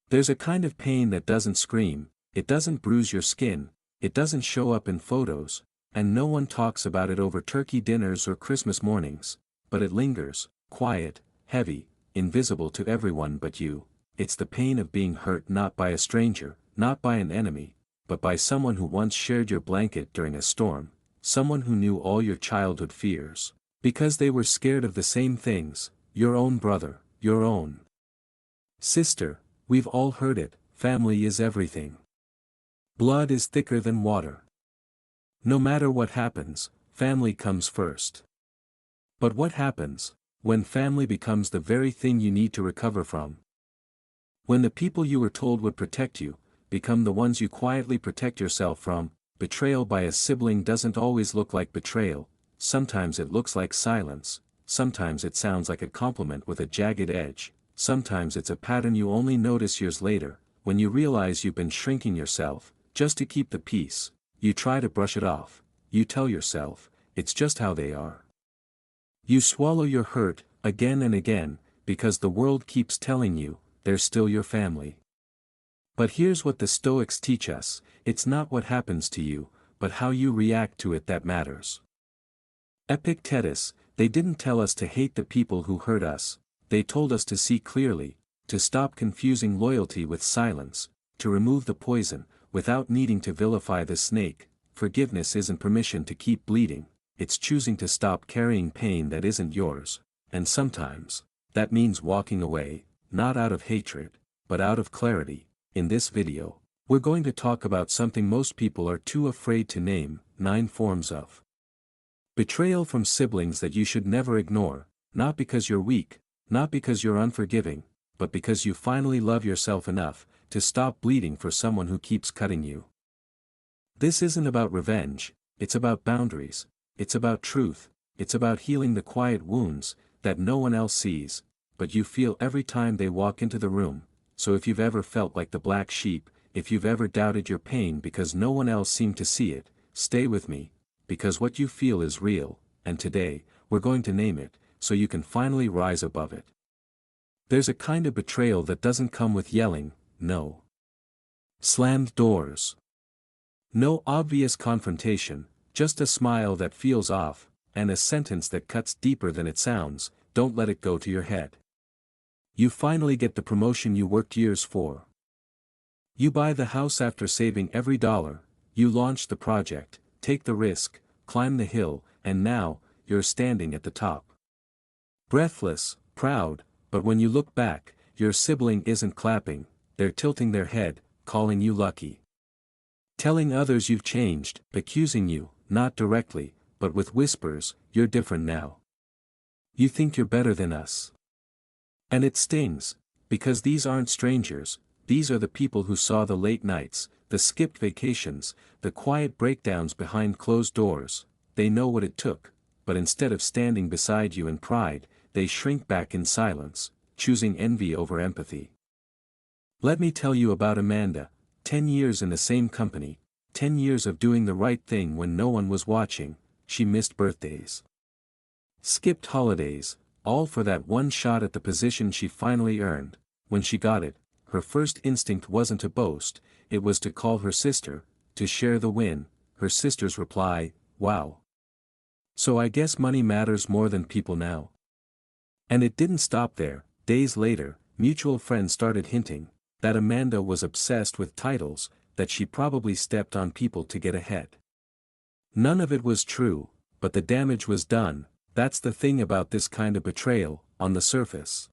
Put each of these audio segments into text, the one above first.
There's a kind of pain that doesn't scream, it doesn't bruise your skin, it doesn't show up in photos, and no one talks about it over turkey dinners or Christmas mornings, but it lingers, quiet, heavy, invisible to everyone but you. It's the pain of being hurt not by a stranger, not by an enemy, but by someone who once shared your blanket during a storm, someone who knew all your childhood fears, because they were scared of the same things, your own brother, your own sister. We've all heard it, family is everything. Blood is thicker than water. No matter what happens, family comes first. But what happens when family becomes the very thing you need to recover from? When the people you were told would protect you become the ones you quietly protect yourself from. Betrayal by a sibling doesn't always look like betrayal, sometimes it looks like silence, sometimes it sounds like a compliment with a jagged edge, sometimes it's a pattern you only notice years later, when you realize you've been shrinking yourself, just to keep the peace. You try to brush it off, you tell yourself, it's just how they are. You swallow your hurt, again and again, because the world keeps telling you, they're still your family. But here's what the Stoics teach us, it's not what happens to you, but how you react to it that matters. Epictetus, they didn't tell us to hate the people who hurt us, they told us to see clearly, to stop confusing loyalty with silence, to remove the poison, without needing to vilify the snake. Forgiveness isn't permission to keep bleeding, it's choosing to stop carrying pain that isn't yours, and sometimes, that means walking away, not out of hatred, but out of clarity. In this video, we're going to talk about something most people are too afraid to name, 9 forms of betrayal from siblings that you should never ignore, not because you're weak, not because you're unforgiving, but because you finally love yourself enough to stop bleeding for someone who keeps cutting you. This isn't about revenge, it's about boundaries, it's about truth, it's about healing the quiet wounds that no one else sees, but you feel every time they walk into the room. So if you've ever felt like the black sheep, if you've ever doubted your pain because no one else seemed to see it, stay with me, because what you feel is real, and today, we're going to name it, so you can finally rise above it. There's a kind of betrayal that doesn't come with yelling, no slammed doors, no obvious confrontation, just a smile that feels off, and a sentence that cuts deeper than it sounds. Don't let it go to your head. You finally get the promotion you worked years for. You buy the house after saving every dollar, you launch the project, take the risk, climb the hill, and now, you're standing at the top. Breathless, proud, but when you look back, your sibling isn't clapping, they're tilting their head, calling you lucky. Telling others you've changed, accusing you, not directly, but with whispers, you're different now. You think you're better than us. And it stings, because these aren't strangers, these are the people who saw the late nights, the skipped vacations, the quiet breakdowns behind closed doors. They know what it took, but instead of standing beside you in pride, they shrink back in silence, choosing envy over empathy. Let me tell you about Amanda. 10 years in the same company, 10 years of doing the right thing when no one was watching. She missed birthdays, skipped holidays, all for that one shot at the position she finally earned. When she got it, her first instinct wasn't to boast, it was to call her sister, to share the win. Her sister's reply, "Wow. So I guess money matters more than people now." And it didn't stop there. Days later, mutual friends started hinting that Amanda was obsessed with titles, that she probably stepped on people to get ahead. None of it was true, but the damage was done. That's the thing about this kind of betrayal. On the surface,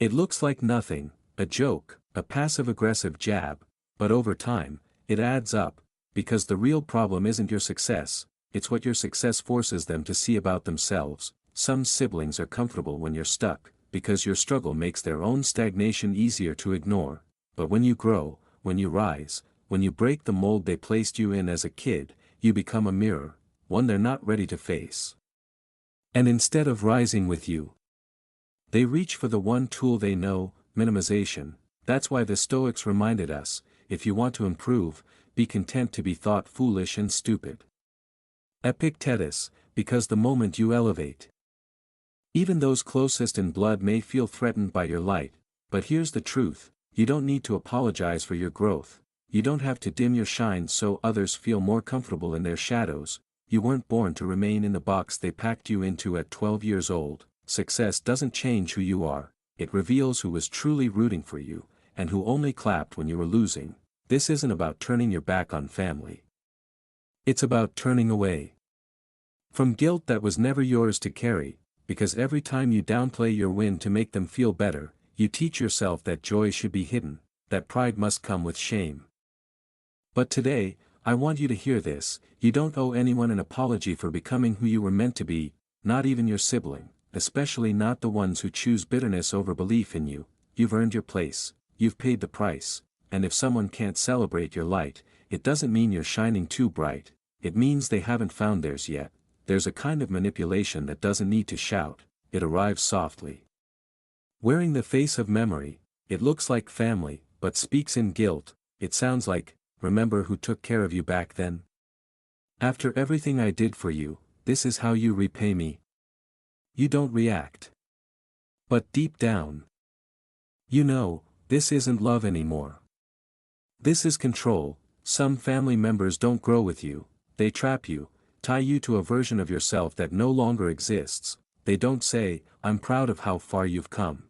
it looks like nothing, a joke, a passive-aggressive jab, but over time, it adds up, because the real problem isn't your success, it's what your success forces them to see about themselves. Some siblings are comfortable when you're stuck, because your struggle makes their own stagnation easier to ignore, but when you grow, when you rise, when you break the mold they placed you in as a kid, you become a mirror, one they're not ready to face. And instead of rising with you, they reach for the one tool they know, minimization. That's why the Stoics reminded us, if you want to improve, be content to be thought foolish and stupid. Epictetus, because the moment you elevate, even those closest in blood may feel threatened by your light. But here's the truth, You don't need to apologize for your growth. You don't have to dim your shine so others feel more comfortable in their shadows. You weren't born to remain in the box they packed you into at 12 years old. Success doesn't change who you are, it reveals who was truly rooting for you, and who only clapped when you were losing. This isn't about turning your back on family. It's about turning away from guilt that was never yours to carry, because every time you downplay your win to make them feel better, you teach yourself that joy should be hidden, that pride must come with shame. But today, I want you to hear this: you don't owe anyone an apology for becoming who you were meant to be, not even your sibling, especially not the ones who choose bitterness over belief in you. You've earned your place, you've paid the price, and if someone can't celebrate your light, it doesn't mean you're shining too bright, it means they haven't found theirs yet. There's a kind of manipulation that doesn't need to shout, it arrives softly. Wearing the face of memory, it looks like family, but speaks in guilt. It sounds like, remember who took care of you back then? After everything I did for you, this is how you repay me. You don't react. But deep down, you know, this isn't love anymore. This is control. Some family members don't grow with you, they trap you, tie you to a version of yourself that no longer exists. They don't say, I'm proud of how far you've come.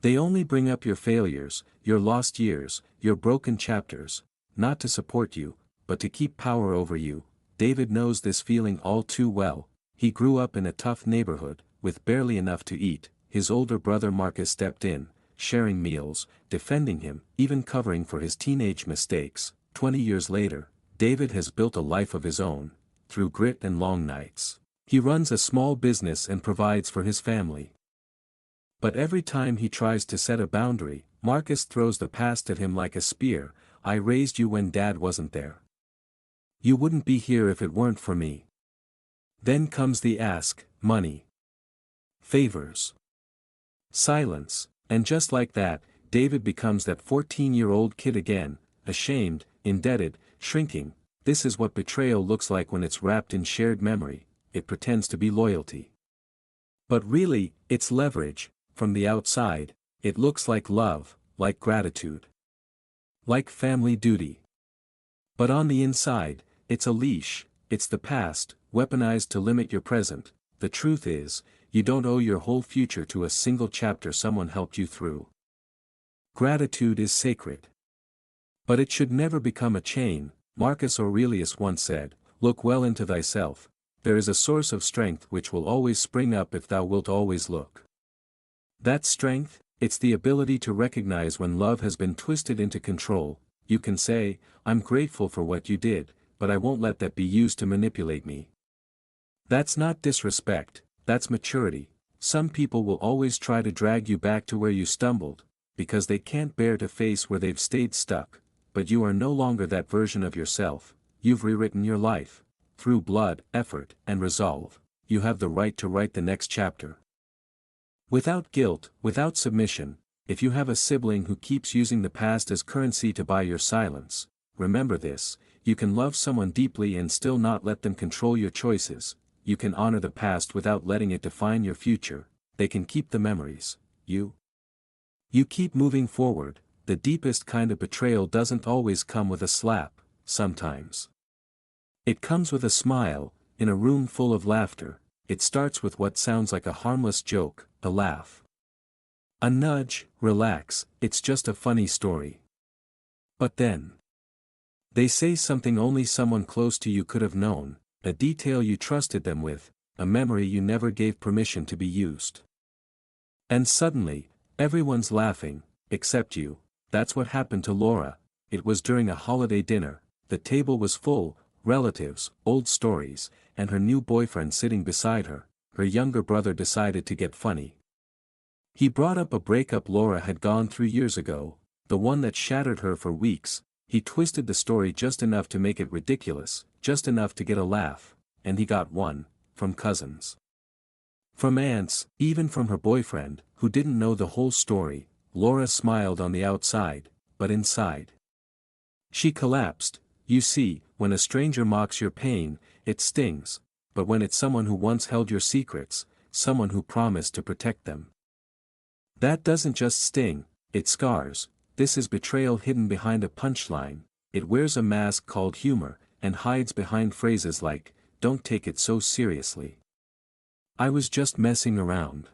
They only bring up your failures, your lost years, your broken chapters, not to support you, but to keep power over you. David knows this feeling all too well. He grew up in a tough neighborhood, with barely enough to eat. His older brother Marcus stepped in, sharing meals, defending him, even covering for his teenage mistakes. 20 years later, David has built a life of his own, through grit and long nights. He runs a small business and provides for his family. But every time he tries to set a boundary, Marcus throws the past at him like a spear. I raised you when Dad wasn't there. You wouldn't be here if it weren't for me. Then comes the ask, money, favors, silence, and just like that, David becomes that 14-year-old kid again, ashamed, indebted, shrinking. This is what betrayal looks like when it's wrapped in shared memory. It pretends to be loyalty. But really, it's leverage. From the outside, it looks like love, like gratitude, like family duty. But on the inside, it's a leash, it's the past, weaponized to limit your present. The truth is, you don't owe your whole future to a single chapter someone helped you through. Gratitude is sacred. But it should never become a chain. Marcus Aurelius once said, look well into thyself, there is a source of strength which will always spring up if thou wilt always look. That strength, it's the ability to recognize when love has been twisted into control. You can say, I'm grateful for what you did, but I won't let that be used to manipulate me. That's not disrespect, that's maturity. Some people will always try to drag you back to where you stumbled, because they can't bear to face where they've stayed stuck. But you are no longer that version of yourself. You've rewritten your life. Through blood, effort, and resolve, you have the right to write the next chapter. Without guilt, without submission. If you have a sibling who keeps using the past as currency to buy your silence, remember this: you can love someone deeply and still not let them control your choices. You can honor the past without letting it define your future. They can keep the memories. You keep moving forward. The deepest kind of betrayal doesn't always come with a slap. Sometimes it comes with a smile, in a room full of laughter. It starts with what sounds like a harmless joke, a laugh, a nudge, relax, it's just a funny story. But then they say something only someone close to you could have known, a detail you trusted them with, a memory you never gave permission to be used. And suddenly, everyone's laughing, except you. That's what happened to Laura. It was during a holiday dinner. The table was full, relatives, old stories, and her new boyfriend sitting beside her. Her younger brother decided to get funny. He brought up a breakup Laura had gone through years ago, the one that shattered her for weeks. He twisted the story just enough to make it ridiculous, just enough to get a laugh, and he got one, from cousins, from aunts, even from her boyfriend, who didn't know the whole story. Laura smiled on the outside, but inside she collapsed. You see, when a stranger mocks your pain, it stings, but when it's someone who once held your secrets, someone who promised to protect them, that doesn't just sting, it scars. this is betrayal hidden behind a punchline. It wears a mask called humor, and hides behind phrases like, "Don't take it so seriously. I was just messing around.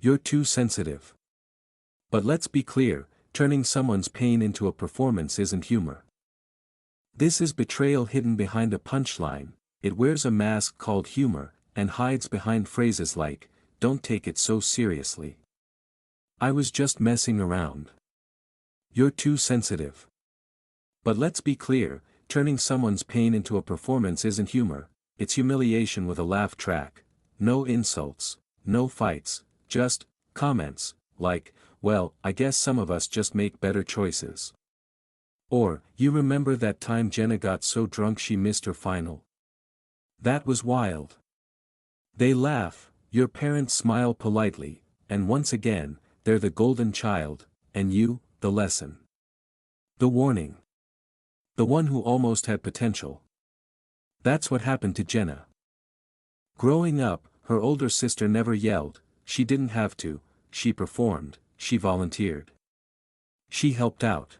You're too sensitive." But let's be clear, turning someone's pain into a performance isn't humor. This is betrayal hidden behind a punchline. It wears a mask called humor, and hides behind phrases like, "Don't take it so seriously. I was just messing around. You're too sensitive." But let's be clear, turning someone's pain into a performance isn't humor, it's humiliation with a laugh track. No insults, no fights, just comments, like, "Well, I guess some of us just make better choices." Or, "You remember that time Jenna got so drunk she missed her final? That was wild." They laugh, your parents smile politely, and once again, they're the golden child, and you, the lesson. The warning. The one who almost had potential. That's what happened to Jenna. Growing up, her older sister never yelled, she didn't have to, she performed, she volunteered. She helped out.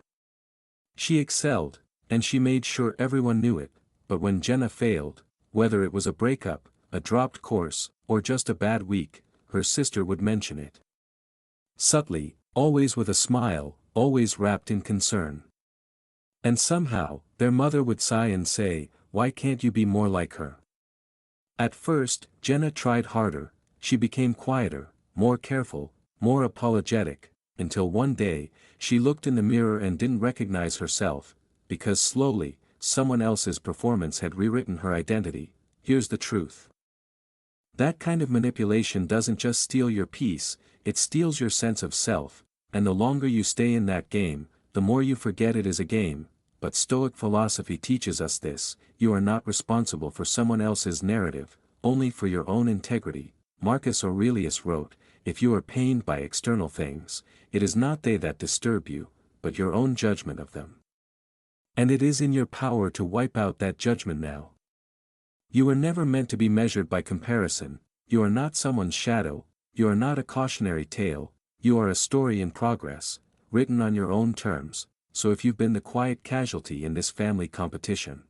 She excelled, and she made sure everyone knew it, but when Jenna failed, whether it was a breakup, a dropped course, or just a bad week, her sister would mention it. Subtly, always with a smile, always wrapped in concern. And somehow, their mother would sigh and say, "Why can't you be more like her?" At first, Jenna tried harder, she became quieter, more careful, more apologetic, until one day, she looked in the mirror and didn't recognize herself, because slowly, someone else's performance had rewritten her identity. Here's the truth. That kind of manipulation doesn't just steal your peace, it steals your sense of self, and the longer you stay in that game, the more you forget it is a game. But Stoic philosophy teaches us this: you are not responsible for someone else's narrative, only for your own integrity. Marcus Aurelius wrote, "If you are pained by external things, it is not they that disturb you, but your own judgment of them." And it is in your power to wipe out that judgment now. You were never meant to be measured by comparison, you are not someone's shadow, you are not a cautionary tale, you are a story in progress, written on your own terms. So if you've been the quiet casualty in this family competition,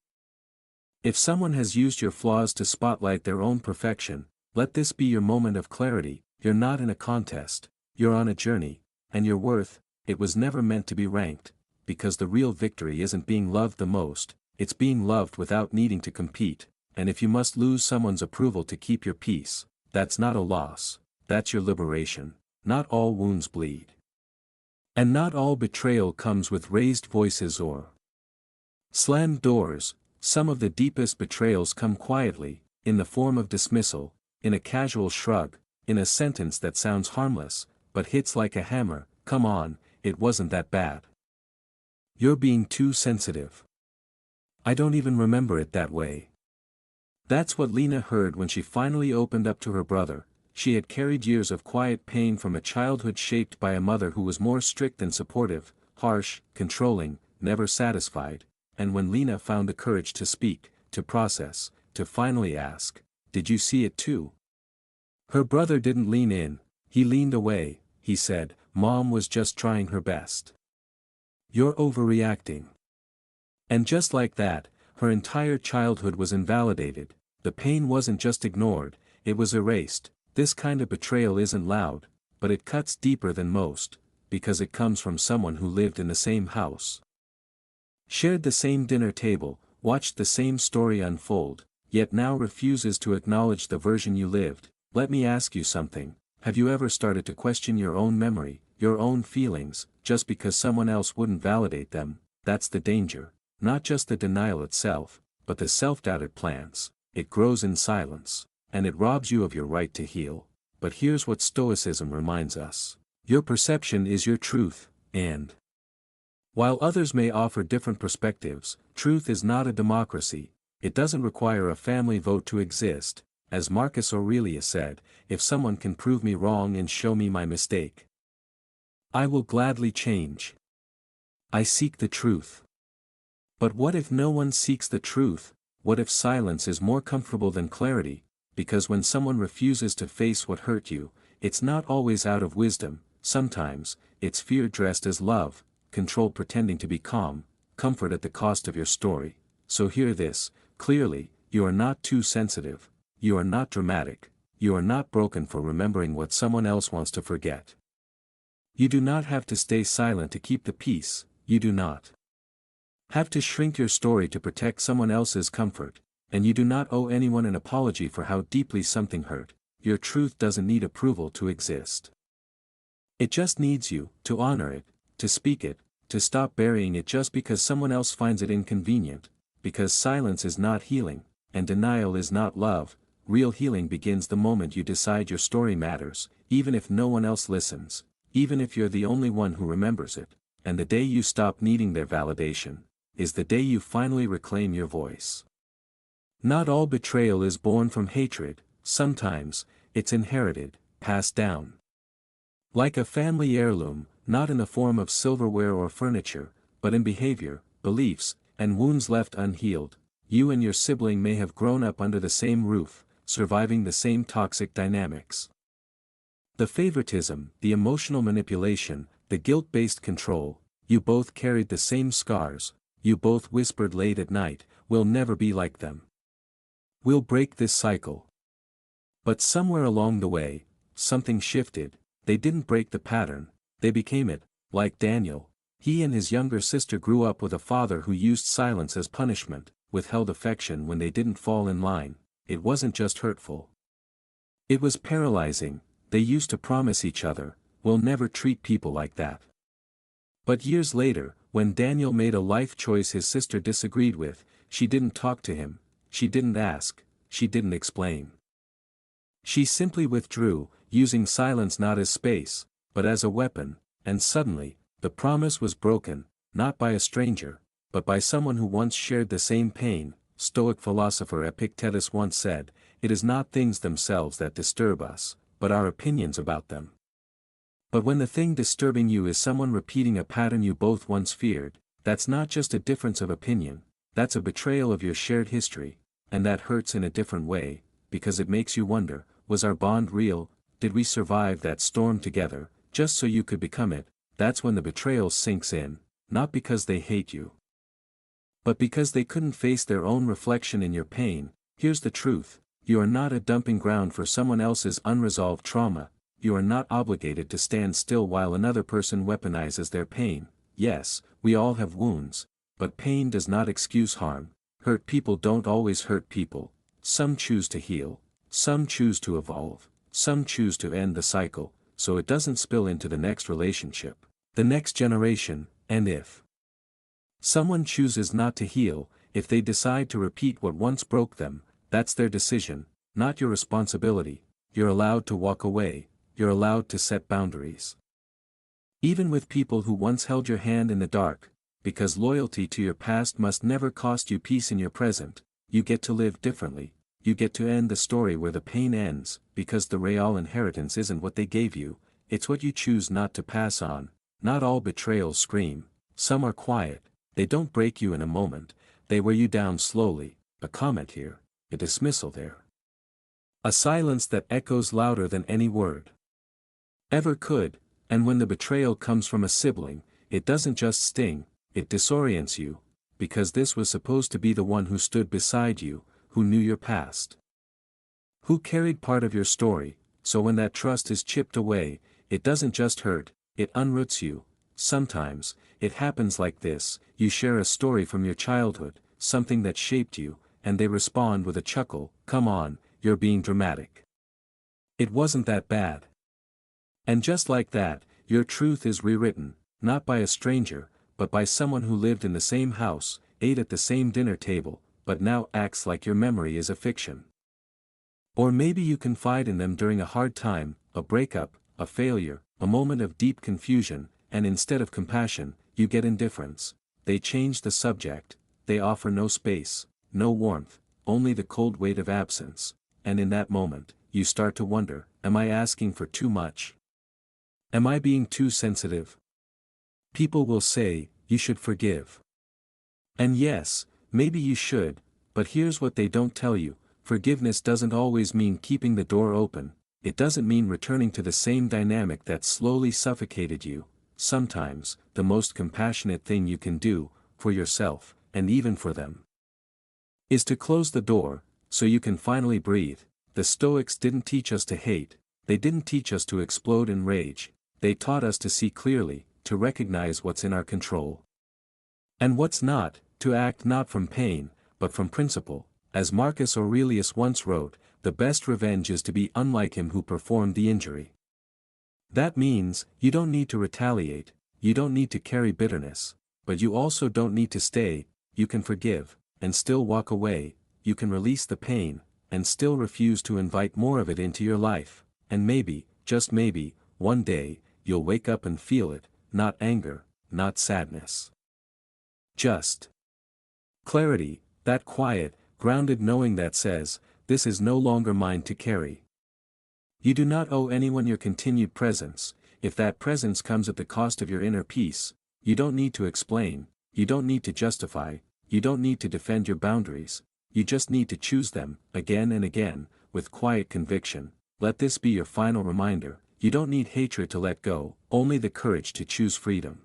if someone has used your flaws to spotlight their own perfection, let this be your moment of clarity. You're not in a contest, you're on a journey, and your worth, it was never meant to be ranked, because the real victory isn't being loved the most, it's being loved without needing to compete. And if you must lose someone's approval to keep your peace, that's not a loss, that's your liberation. Not all wounds bleed. And not all betrayal comes with raised voices or slammed doors. Some of the deepest betrayals come quietly, in the form of dismissal, in a casual shrug, in a sentence that sounds harmless, but hits like a hammer. "Come on, it wasn't that bad. You're being too sensitive. I don't even remember it that way." That's what Lena heard when she finally opened up to her brother. She had carried years of quiet pain from a childhood shaped by a mother who was more strict than supportive, harsh, controlling, never satisfied, and when Lena found the courage to speak, to process, to finally ask, "Did you see it too?" Her brother didn't lean in, he leaned away. He said, "Mom was just trying her best. You're overreacting." And just like that, her entire childhood was invalidated. The pain wasn't just ignored, it was erased. This kind of betrayal isn't loud, but it cuts deeper than most, because it comes from someone who lived in the same house, shared the same dinner table, watched the same story unfold, yet now refuses to acknowledge the version you lived. Let me ask you something: have you ever started to question your own memory, your own feelings, just because someone else wouldn't validate them? That's the danger, not just the denial itself, but the self-doubt it plants. It grows in silence, and it robs you of your right to heal. But here's what Stoicism reminds us: your perception is your truth, and while others may offer different perspectives, truth is not a democracy. It doesn't require a family vote to exist. As Marcus Aurelius said, "If someone can prove me wrong and show me my mistake, I will gladly change. I seek the truth." But what if no one seeks the truth? What if silence is more comfortable than clarity? Because when someone refuses to face what hurt you, it's not always out of wisdom, sometimes, it's fear dressed as love. control pretending to be calm, comfort at the cost of your story. So hear this, clearly, you are not too sensitive, you are not dramatic, you are not broken for remembering what someone else wants to forget. You do not have to stay silent to keep the peace, you do not have to shrink your story to protect someone else's comfort, and you do not owe anyone an apology for how deeply something hurt. Your truth doesn't need approval to exist. It just needs you, to honor it, to speak it, to stop burying it just because someone else finds it inconvenient, because silence is not healing, and denial is not love. Real healing begins the moment you decide your story matters, even if no one else listens, even if you're the only one who remembers it, and the day you stop needing their validation is the day you finally reclaim your voice. Not all betrayal is born from hatred, sometimes, it's inherited, passed down. Like a family heirloom, not in the form of silverware or furniture, but in behavior, beliefs, and wounds left unhealed. You and your sibling may have grown up under the same roof, surviving the same toxic dynamics. The favoritism, the emotional manipulation, the guilt-based control, you both carried the same scars, you both whispered late at night, "We'll never be like them. We'll break this cycle." But somewhere along the way, something shifted. They didn't break the pattern, they became it. Like Daniel, he and his younger sister grew up with a father who used silence as punishment, withheld affection when they didn't fall in line. It wasn't just hurtful. It was paralyzing. They used to promise each other, "We'll never treat people like that." But years later, when Daniel made a life choice his sister disagreed with, she didn't talk to him, she didn't ask, she didn't explain. She simply withdrew, using silence not as space, but as a weapon, and suddenly, the promise was broken, not by a stranger, but by someone who once shared the same pain. Stoic philosopher Epictetus once said, "It is not things themselves that disturb us, but our opinions about them." But when the thing disturbing you is someone repeating a pattern you both once feared, that's not just a difference of opinion, that's a betrayal of your shared history, and that hurts in a different way, because it makes you wonder, was our bond real? Did we survive that storm together, just so you could become it? That's when the betrayal sinks in, not because they hate you, but because they couldn't face their own reflection in your pain. Here's the truth, you are not a dumping ground for someone else's unresolved trauma. You are not obligated to stand still while another person weaponizes their pain. Yes, we all have wounds, but pain does not excuse harm. Hurt people don't always hurt people. Some choose to heal, some choose to evolve, some choose to end the cycle, so it doesn't spill into the next relationship, the next generation. And if someone chooses not to heal, if they decide to repeat what once broke them, that's their decision, not your responsibility. You're allowed to walk away. You're allowed to set boundaries. Even with people who once held your hand in the dark, because loyalty to your past must never cost you peace in your present. You get to live differently, you get to end the story where the pain ends, because the real inheritance isn't what they gave you, it's what you choose not to pass on. Not all betrayals scream, some are quiet, they don't break you in a moment, they wear you down slowly, a comment here, a dismissal there. A silence that echoes louder than any word ever could. And when the betrayal comes from a sibling, it doesn't just sting, it disorients you, because this was supposed to be the one who stood beside you, who knew your past, who carried part of your story. So when that trust is chipped away, it doesn't just hurt, it unroots you. Sometimes, it happens like this: you share a story from your childhood, something that shaped you, and they respond with a chuckle, "Come on, you're being dramatic. It wasn't that bad." And just like that, your truth is rewritten, not by a stranger, but by someone who lived in the same house, ate at the same dinner table, but now acts like your memory is a fiction. Or maybe you confide in them during a hard time, a breakup, a failure, a moment of deep confusion, and instead of compassion, you get indifference. They change the subject, they offer no space, no warmth, only the cold weight of absence, and in that moment, you start to wonder, am I asking for too much? Am I being too sensitive? People will say, you should forgive. And yes, maybe you should, but here's what they don't tell you: forgiveness doesn't always mean keeping the door open, it doesn't mean returning to the same dynamic that slowly suffocated you. sometimes, the most compassionate thing you can do, for yourself, and even for them, is to close the door, so you can finally breathe. The Stoics didn't teach us to hate, they didn't teach us to explode in rage, they taught us to see clearly, to recognize what's in our control and what's not, to act not from pain, but from principle. As Marcus Aurelius once wrote, the best revenge is to be unlike him who performed the injury. That means, you don't need to retaliate, you don't need to carry bitterness, but you also don't need to stay. You can forgive, and still walk away, you can release the pain, and still refuse to invite more of it into your life, and maybe, just maybe, one day, you'll wake up and feel it, not anger, not sadness. Just clarity, that quiet, grounded knowing that says, this is no longer mine to carry. You do not owe anyone your continued presence. If that presence comes at the cost of your inner peace, you don't need to explain, you don't need to justify, you don't need to defend your boundaries, you just need to choose them, again and again, with quiet conviction. Let this be your final reminder, you don't need hatred to let go, only the courage to choose freedom.